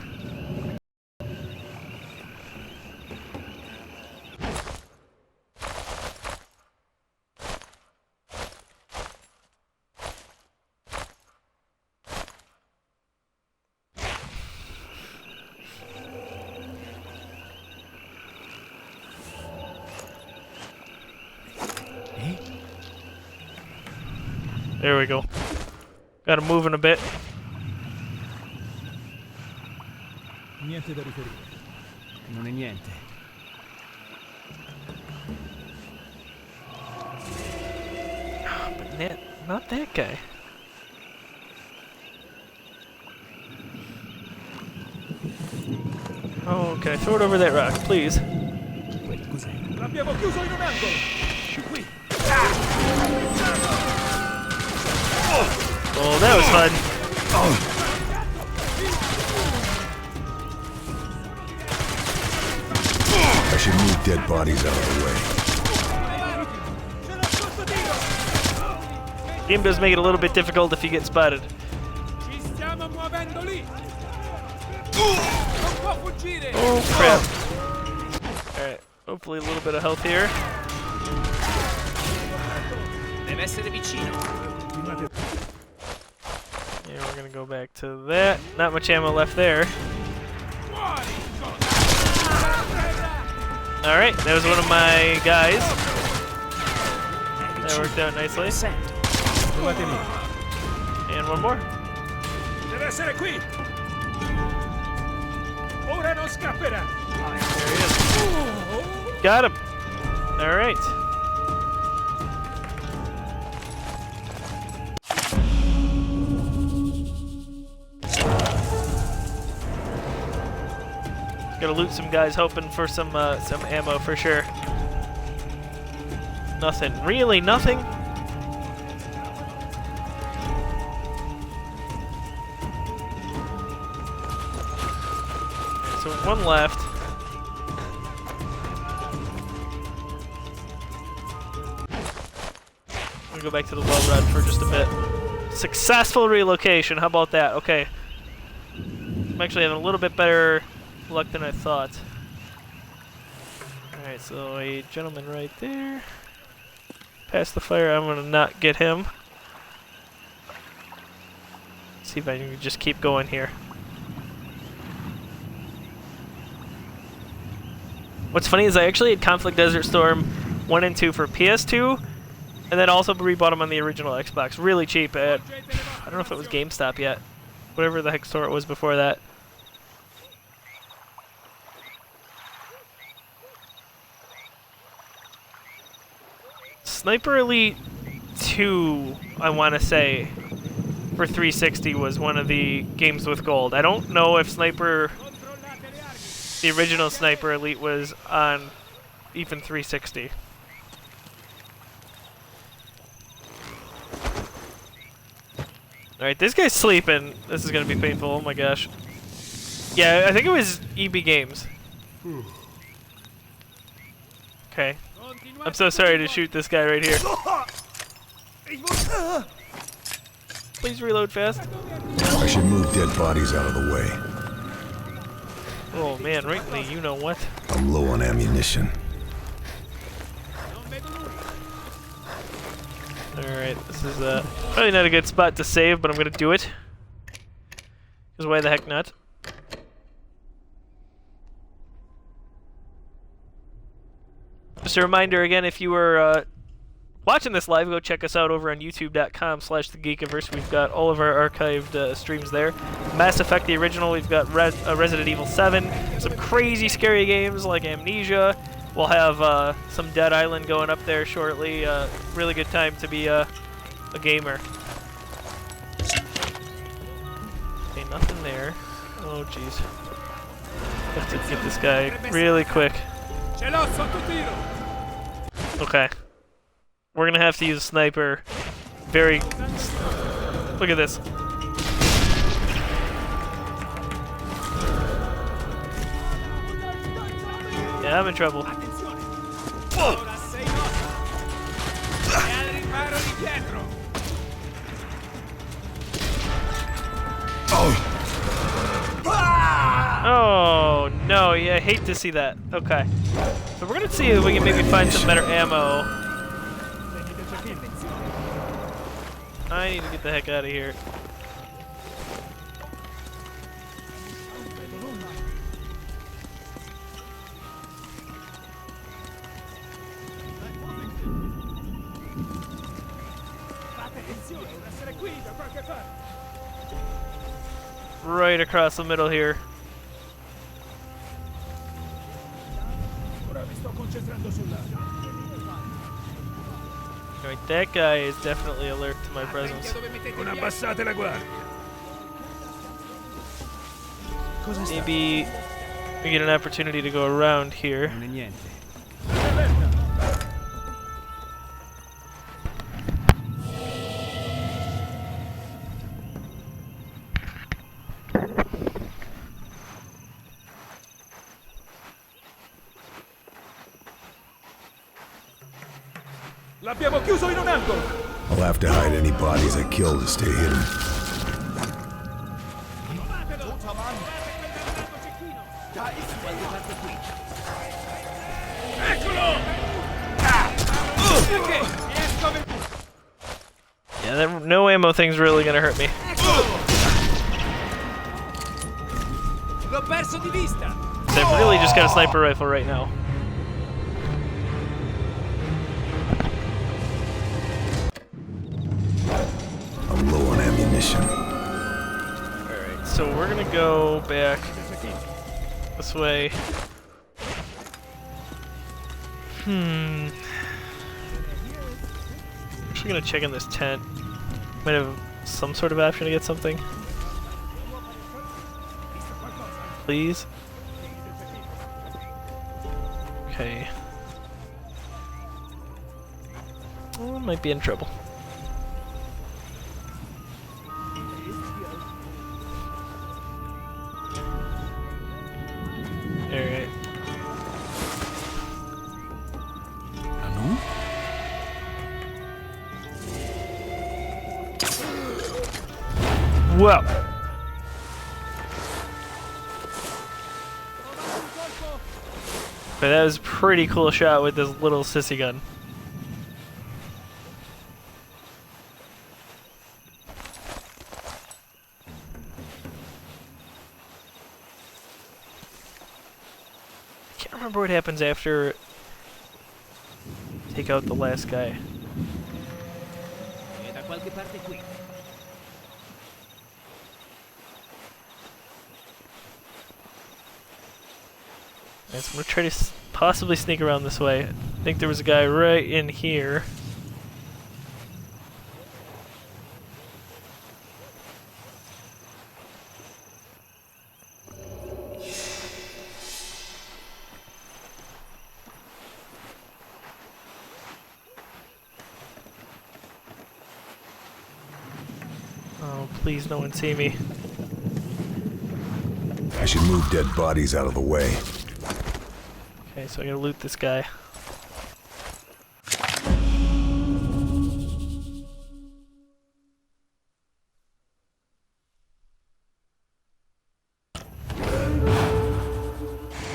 There we go. Got him moving a bit. Niente da riferire. Non è niente. But not that guy. Oh, can I throw it over that rock, please? L'abbiamo chiuso in un angolo. Qui. Oh, that was fun. I should move dead bodies out of the way. Game does make it a little bit difficult if you get spotted. Ci stiamo muovendo lì. Non può fuggire. Oh crap. Alright, hopefully a little bit of health here. Deve essere vicino. Yeah, we're gonna go back to that. Not much ammo left there. Alright, that was one of my guys. That worked out nicely. And one more. Deve essere qui. Ora non scapperà. There he is. Got him. Alright. Gotta loot some guys, hoping for some ammo for sure. Nothing. Really, nothing? So one left. I'm gonna go back to the well run for just a bit. Successful relocation. How about that? Okay. I'm actually having a little bit better luck than I thought. Alright, so a gentleman right there. Past the fire, I'm gonna not get him. See if I can just keep going here. What's funny is I actually had Conflict Desert Storm 1 and 2 for PS2, and then also rebought them on the original Xbox. Really cheap at, I don't know if it was GameStop yet. Whatever the heck store it was before that. Sniper Elite 2, I want to say, for 360 was one of the games with gold. I don't know if the original Sniper Elite was on even 360. Alright, this guy's sleeping. This is going to be painful. Oh my gosh. Yeah, I think it was EB Games. Okay. I'm so sorry to shoot this guy right here. Please reload fast. I should move dead bodies out of the way. Oh man, right in the you-know-what. I'm low on ammunition. Alright, this is probably not a good spot to save, but I'm gonna do it. Because why the heck not? Just a reminder again, if you were watching this live, go check us out over on youtube.com/thegeekiverse. We've got all of our archived streams there. Mass Effect, the original, we've got Resident Evil 7, some crazy scary games like Amnesia. We'll have some Dead Island going up there shortly. Really good time to be a gamer. Okay, nothing there. Oh, jeez. Have to get this guy really quick. Okay. We're gonna have to use a sniper. Look at this. Yeah, I'm in trouble. Whoa. Oh no, yeah, I hate to see that. Okay. So we're gonna see if we can maybe find some better ammo. I need to get the heck out of here. Right across the middle here. Alright, that guy is definitely alert to my presence. Maybe we get an opportunity to go around here. L'abbiamo chiuso in un angolo! I'll have to hide any bodies I kill to stay hidden. Yeah, that no ammo thing's really gonna hurt me. I've really just got a sniper rifle right now. I'm low on ammunition. Alright, so we're gonna go back this way. Actually gonna check in this tent. Might have some sort of option to get something. Please. Okay. Oh, might be in trouble. Alright. Anu? Whoa! But that was a pretty cool shot with this little sissy gun. Can't remember what happens after take out the last guy. Da qualche parte qui. Right, so I'm gonna try to possibly sneak around this way. I think there was a guy right in here. Oh, please no one see me. I should move dead bodies out of the way. Okay, so I gotta loot this guy.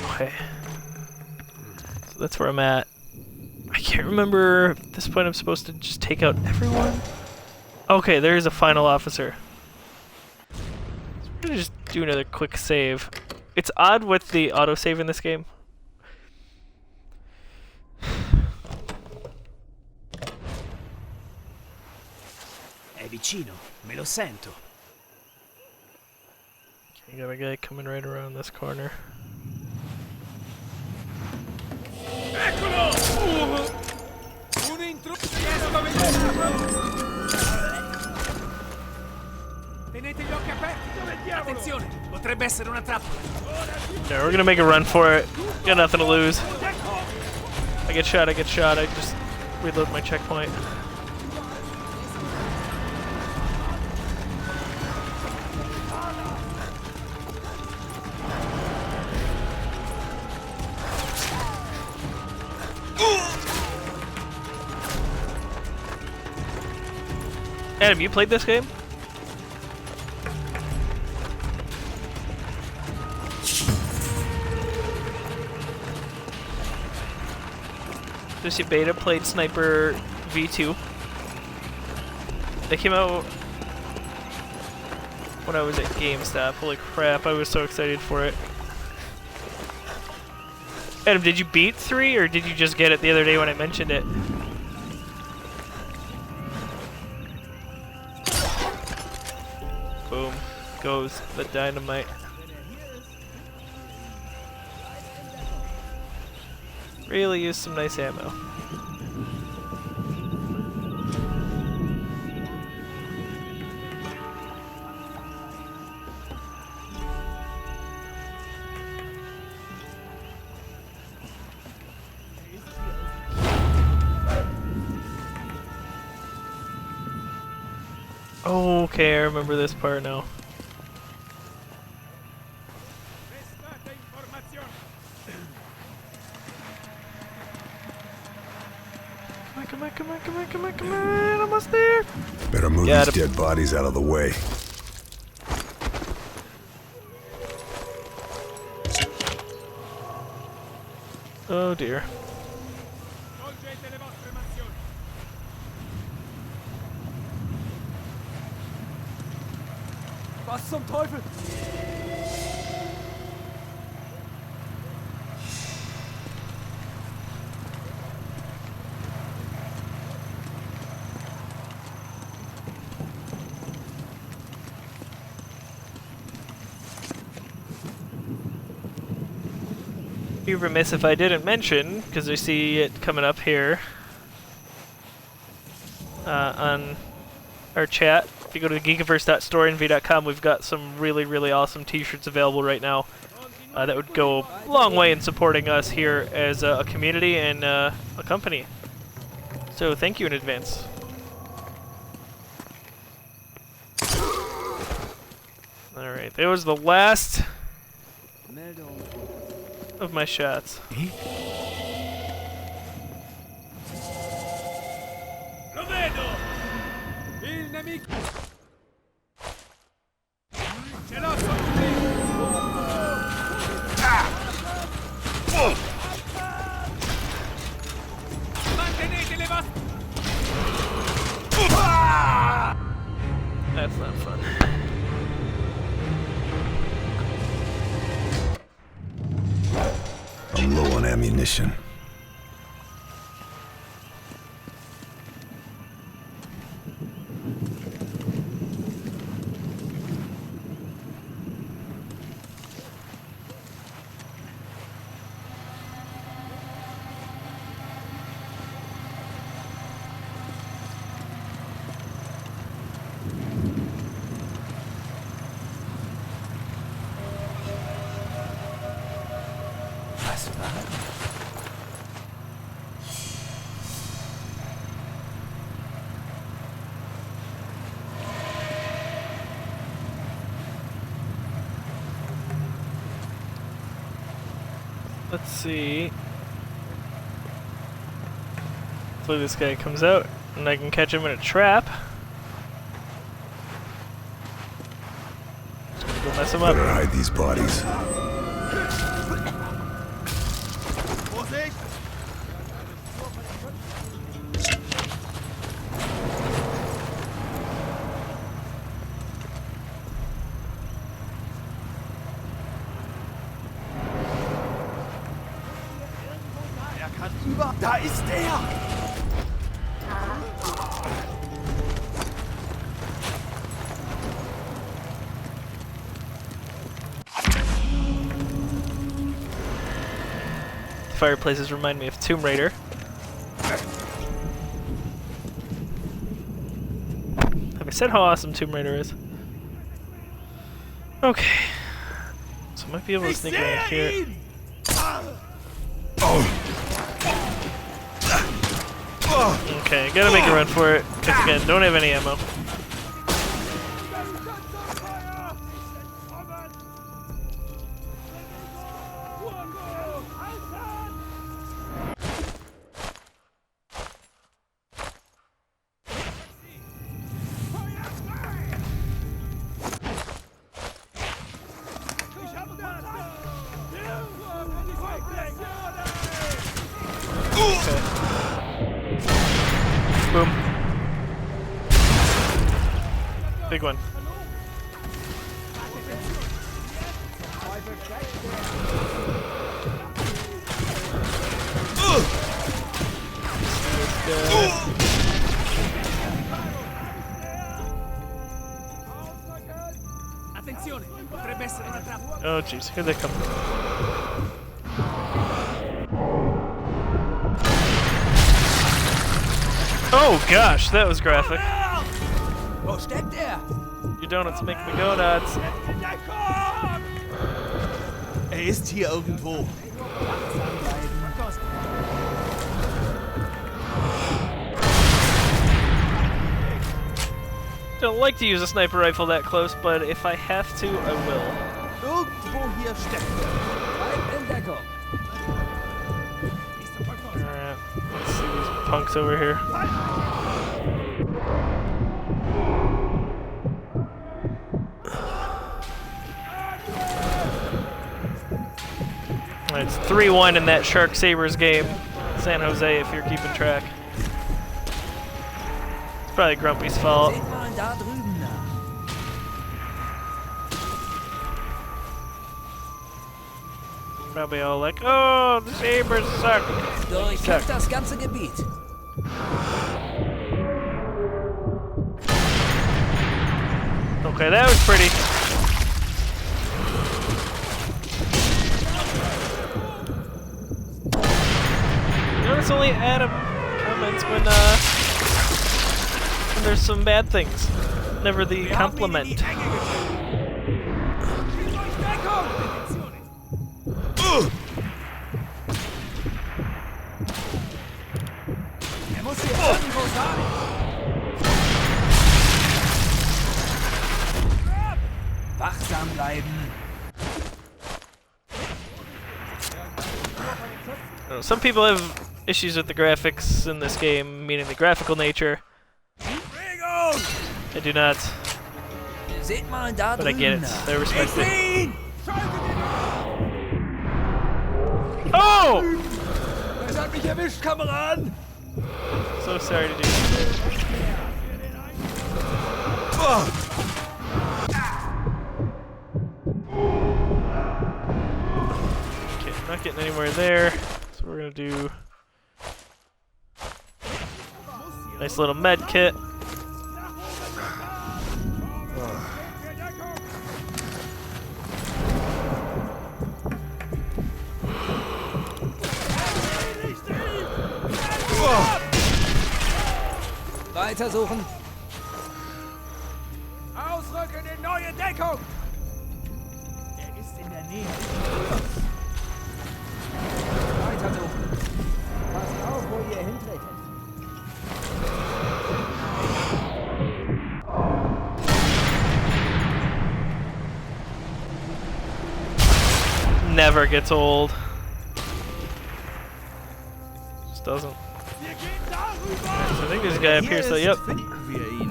Okay. So that's where I'm at. I can't remember at this point I'm supposed to just take out everyone. Okay, there is a final officer. So I'm gonna just do another quick save. It's odd with the autosave in this game. È vicino, me lo sento. Okay, got a guy coming right around this corner. Eccolo! Un Tenete gli occhi aperti! Dove diavolo? Attenzione, potrebbe essere una trappola. Yeah, we're gonna make a run for it. Got nothing to lose. I get shot, I just reload my checkpoint. Adam, you played this game? Lucy Beta played Sniper V2. They came out when I was at GameStop. Holy crap, I was so excited for it. Adam, did you beat 3 or did you just get it the other day when I mentioned it? Boom. Goes the dynamite. Really use some nice ammo. Okay, I remember this part now. Come on, almost there. Better move these dead bodies out of the way. Oh dear. Was zum Teufel? Be remiss if I didn't mention, because I see it coming up here on our chat. If you go to geekiverse.storynv.com, we've got some really awesome t-shirts available right now. that would go a long way in supporting us here as a community and a company. So thank you in advance. Alright, that was the last of my shots. Lo vedo! Il nemico! Ce l'ho su di me! Mantenete le vostre... That's not fun. I'm low on ammunition. Let's see. Hopefully this guy comes out and I can catch him in a trap. Just gonna go mess him up. Better hide these bodies. Vorsicht! Er kann über... Da ist er! Fireplaces remind me of Tomb Raider. Have I said how awesome Tomb Raider is? Okay. So I might be able to sneak around here. Okay, gotta make a run for it. Because again, don't have any ammo. Okay. Boom. Big one. Attenzione, potrebbe essere una trappola. Oh jeez, here they come. Oh gosh, that was graphic. Wo steckt er? Your donuts make me go nuts. Er ist hier irgendwo. Don't like to use a sniper rifle that close, but if I have to, I will. Irgendwo hier steckt er. Bleib in Deckung. Alright, let's see these punks over here. Alright, it's 3-1 in that Shark Sabres game. San Jose, if you're keeping track. It's probably Grumpy's fault. Seht mal da drüben nach. Probably all like, oh, the Sabres suck. Durchkämpft das ganze Gebiet. Okay, that was pretty. Notice only Adam comments when there's some bad things. Never the compliment. I don't know, some people have issues with the graphics in this game, meaning the graphical nature. I do not. But I get it. I respect it. Oh! Es hat mich erwischt, Kameraden! So sorry to do that. Okay, not getting anywhere there. So we're gonna do nice little med kit. Weitersuchen! Ausrücken in neue Deckung! Er ist in der Nähe. Weitersuchen! Passt auf, wo ihr hintretet! Never gets old. Just doesn't. Wir gehen darüber! So I think there's a guy up here, so yep. Finden wir ihn.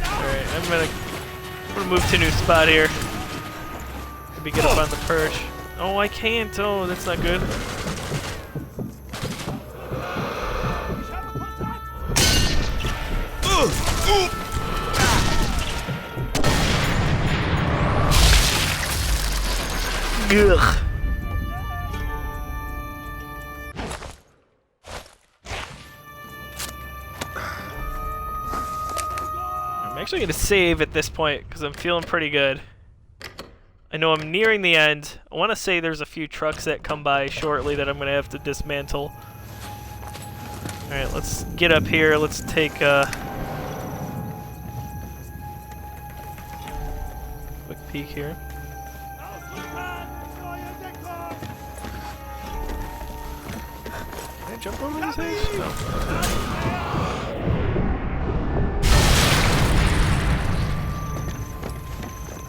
Alright, I'm gonna move to a new spot here. Maybe get up on the perch. Oh, I can't. Oh, that's not good. Ugh. I'm actually going to save at this point because I'm feeling pretty good. I know I'm nearing the end. I want to say there's a few trucks that come by shortly that I'm going to have to dismantle. Alright, let's get up here. Let's take a quick peek here. Can I jump over these things? No.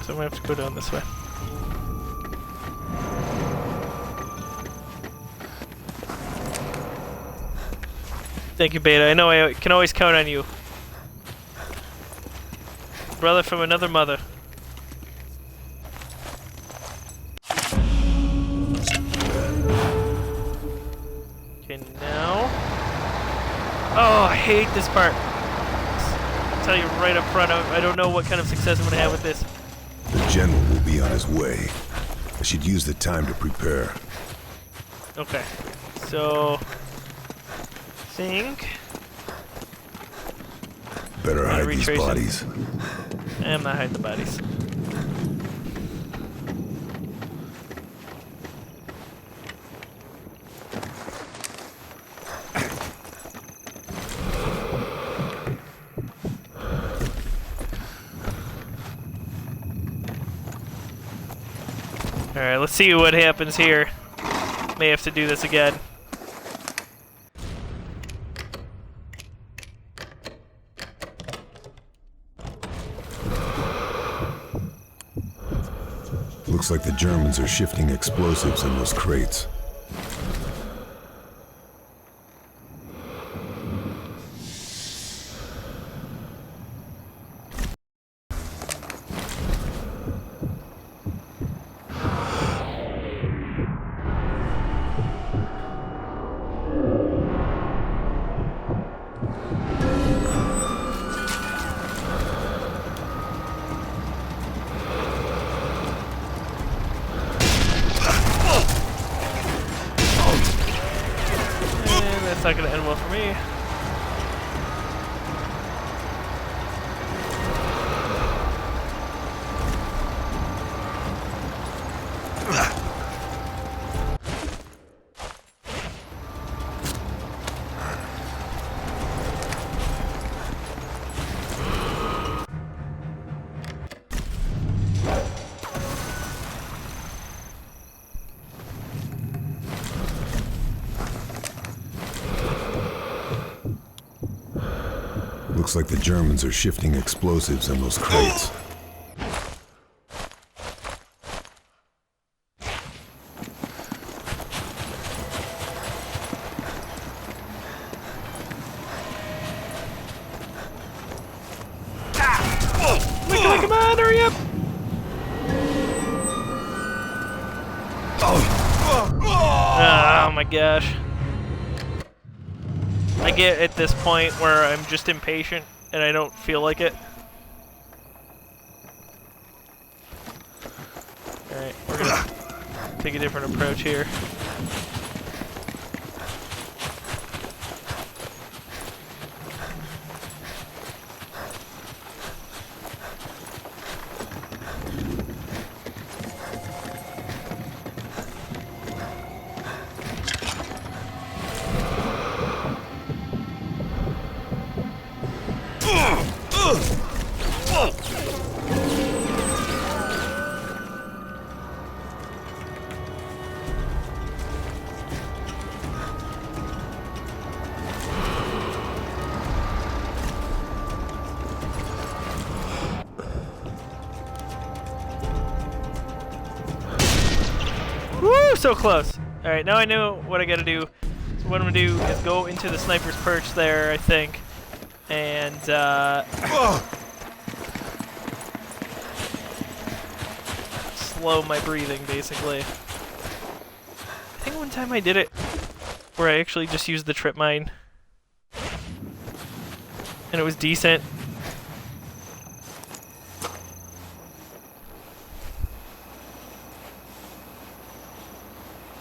So I'm gonna have to go down this way. Thank you, Beta. I know I can always count on you. Brother from another mother. Okay, now. Oh, I hate this part. I'll tell you right up front, I don't know what kind of success I'm gonna have with this. The general will be on his way. I should use the time to prepare. Okay, so think. Better hide these retrace it. bodies. I'm not hiding the bodies. Alright, let's see what happens here. May have to do this again. Looks like the Germans are shifting explosives in those crates. That's not gonna end well for me. Looks like the Germans are shifting explosives in those crates. on, hurry up! Oh my gosh. I get at this point where I'm just impatient and I don't feel like it. Alright, we're gonna take a different approach here. Woo, so close. Alright, now I know what I gotta do. So what I'm gonna do is go into the sniper's perch there, I think. And, slow my breathing, basically. I think one time I did it where I actually just used the trip mine. And it was decent.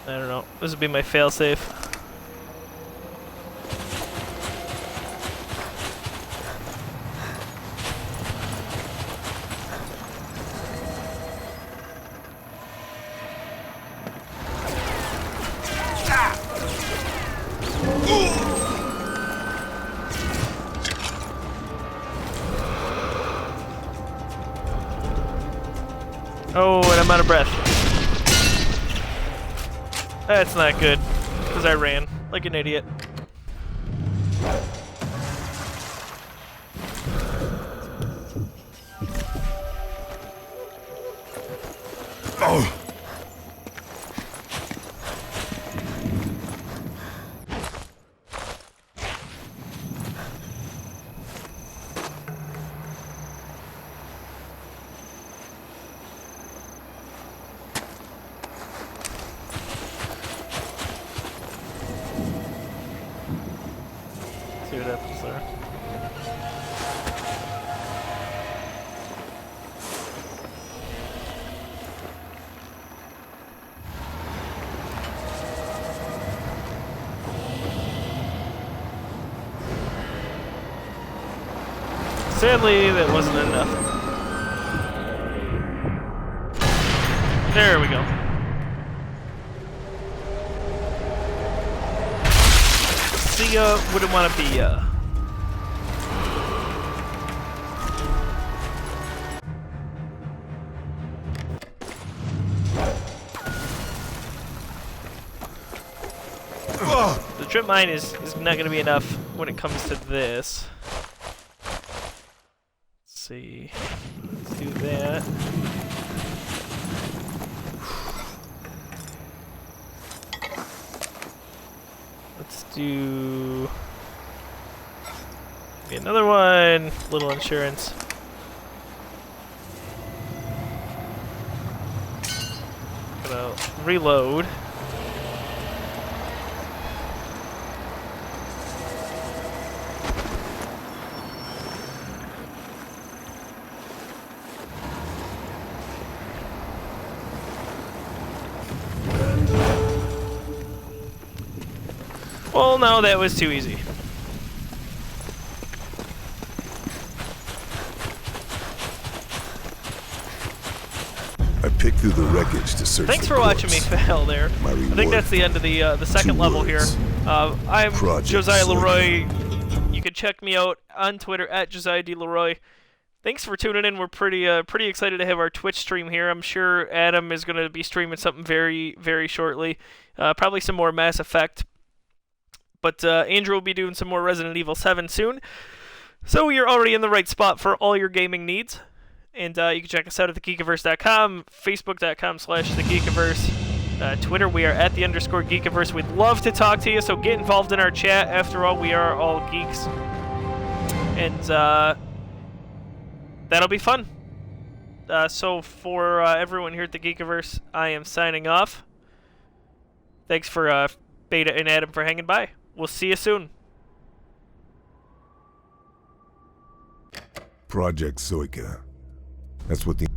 I don't know. This would be my failsafe. Oh, and I'm out of breath. That's not good, because I ran like an idiot. Oh. See what happens there. Sadly, that wasn't enough. There we go. See ya, wouldn't want to be ya. The trip mine is not going to be enough when it comes to this. Let's see. Let's do that. Let's do maybe another one. Little insurance. Gonna reload. Well, no, that was too easy. I picked through the wreckage to search. Thanks for watching me fail there. I think that's the end of the second level here. I'm Project Josiah Leroy. Slinger. You can check me out on Twitter at Josiah D. Leroy. Thanks for tuning in. We're pretty excited to have our Twitch stream here. I'm sure Adam is going to be streaming something very, very shortly. Probably some more Mass Effect. But Andrew will be doing some more Resident Evil 7 soon. So you're already in the right spot for all your gaming needs. And you can check us out at thegeekiverse.com, facebook.com/thegeekiverse, Twitter, we are at @the_geekiverse. We'd love to talk to you, so get involved in our chat. After all, we are all geeks. And that'll be fun. So for everyone here at the Geekiverse, I am signing off. Thanks for Beta and Adam for hanging by. We'll see you soon. Project Zoika. That's what the